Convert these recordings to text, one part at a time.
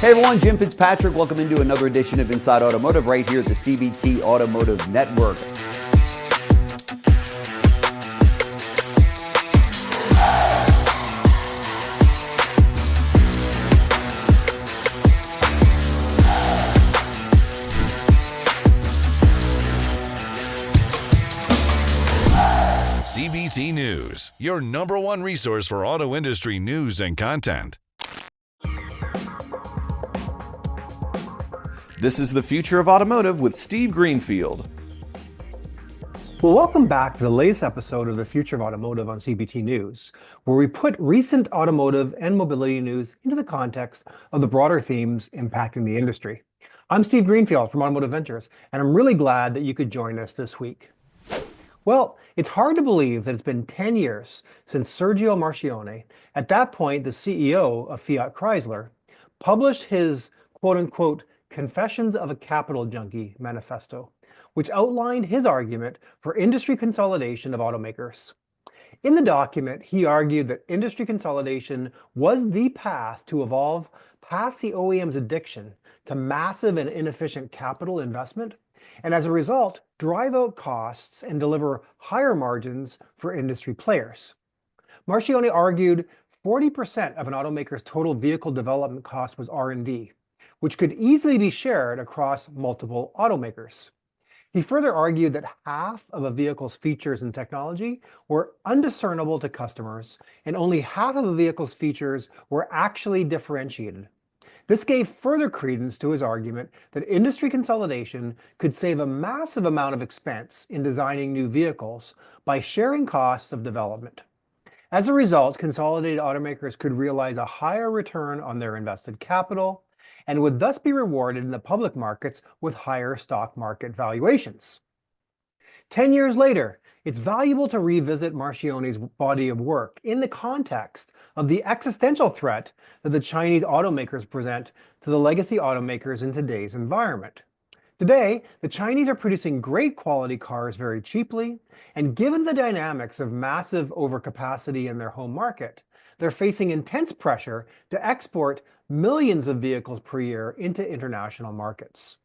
Hey everyone, Jim Fitzpatrick. Welcome into another edition of Inside Automotive right here at the CBT Automotive Network. CBT News, your number one resource for auto industry news and content. This is the Future of Automotive with Steve Greenfield. Well, welcome back to the latest episode of the Future of Automotive on CBT News, where we put recent automotive and mobility news into the context of the broader themes impacting the industry. I'm Steve Greenfield from Automotive Ventures, and I'm really glad that you could join us this week. Well, it's hard to believe that it's been 10 years since Sergio Marchionne, at that point the CEO of Fiat Chrysler, published his quote-unquote Confessions of a Capital Junkie manifesto, which outlined his argument for industry consolidation of automakers. In the document, he argued that industry consolidation was the path to evolve past the OEM's addiction to massive and inefficient capital investment, and as a result, drive out costs and deliver higher margins for industry players. Marchionne argued 40% of an automaker's total vehicle development cost was R&D, which could easily be shared across multiple automakers. He further argued that half of a vehicle's features and technology were undiscernible to customers, and only half of a vehicle's features were actually differentiated. This gave further credence to his argument that industry consolidation could save a massive amount of expense in designing new vehicles by sharing costs of development. As a result, consolidated automakers could realize a higher return on their invested capital and would thus be rewarded in the public markets with higher stock market valuations. 10 years later, it's valuable to revisit Marchionne's body of work in the context of the existential threat that the Chinese automakers present to the legacy automakers in today's environment. Today, the Chinese are producing great quality cars very cheaply, and given the dynamics of massive overcapacity in their home market, they're facing intense pressure to export millions of vehicles per year into international markets.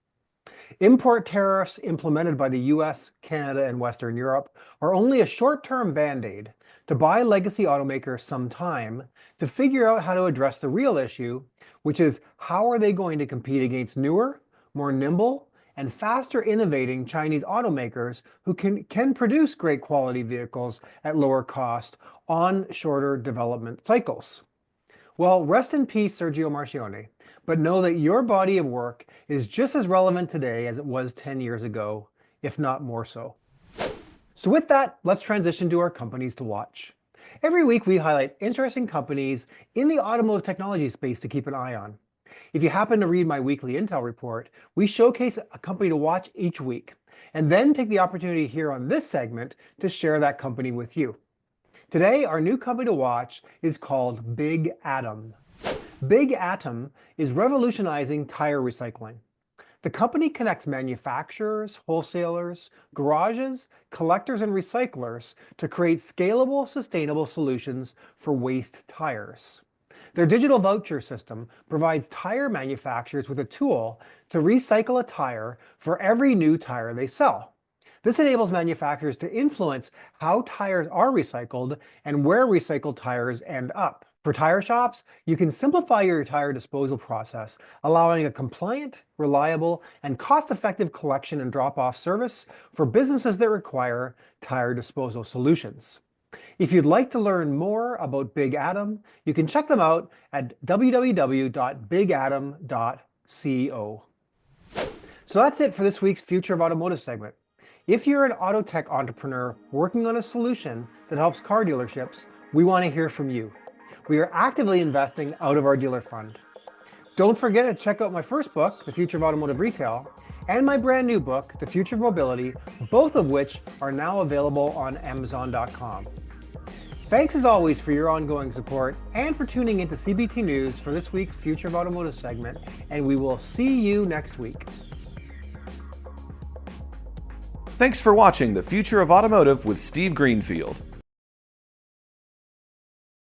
Import tariffs implemented by the US, Canada, and Western Europe are only a short-term band-aid to buy legacy automakers some time to figure out how to address the real issue, which is how are they going to compete against newer, more nimble, and faster innovating Chinese automakers who can produce great quality vehicles at lower cost on shorter development cycles. Well, rest in peace, Sergio Marchionne, but know that your body of work is just as relevant today as it was 10 years ago, if not more so. So with that, let's transition to our companies to watch. Every week we highlight interesting companies in the automotive technology space to keep an eye on. If you happen to read my weekly Intel report, we showcase a company to watch each week, and then take the opportunity here on this segment to share that company with you. Today, our new company to watch is called Big Atom. Big Atom is revolutionizing tire recycling. The company connects manufacturers, wholesalers, garages, collectors, and recyclers to create scalable, sustainable solutions for waste tires. Their digital voucher system provides tire manufacturers with a tool to recycle a tire for every new tire they sell. This enables manufacturers to influence how tires are recycled and where recycled tires end up. For tire shops, you can simplify your tire disposal process, allowing a compliant, reliable, and cost-effective collection and drop-off service for businesses that require tire disposal solutions. If you'd like to learn more about Big Atom, you can check them out at www.bigatom.co. So that's it for this week's Future of Automotive segment. If you're an auto tech entrepreneur working on a solution that helps car dealerships, we want to hear from you. We are actively investing out of our dealer fund. Don't forget to check out my first book, The Future of Automotive Retail, and my brand new book, The Future of Mobility, both of which are now available on Amazon.com. Thanks as always for your ongoing support and for tuning into CBT News for this week's Future of Automotive segment, and we will see you next week. Thanks for watching The Future of Automotive with Steve Greenfield.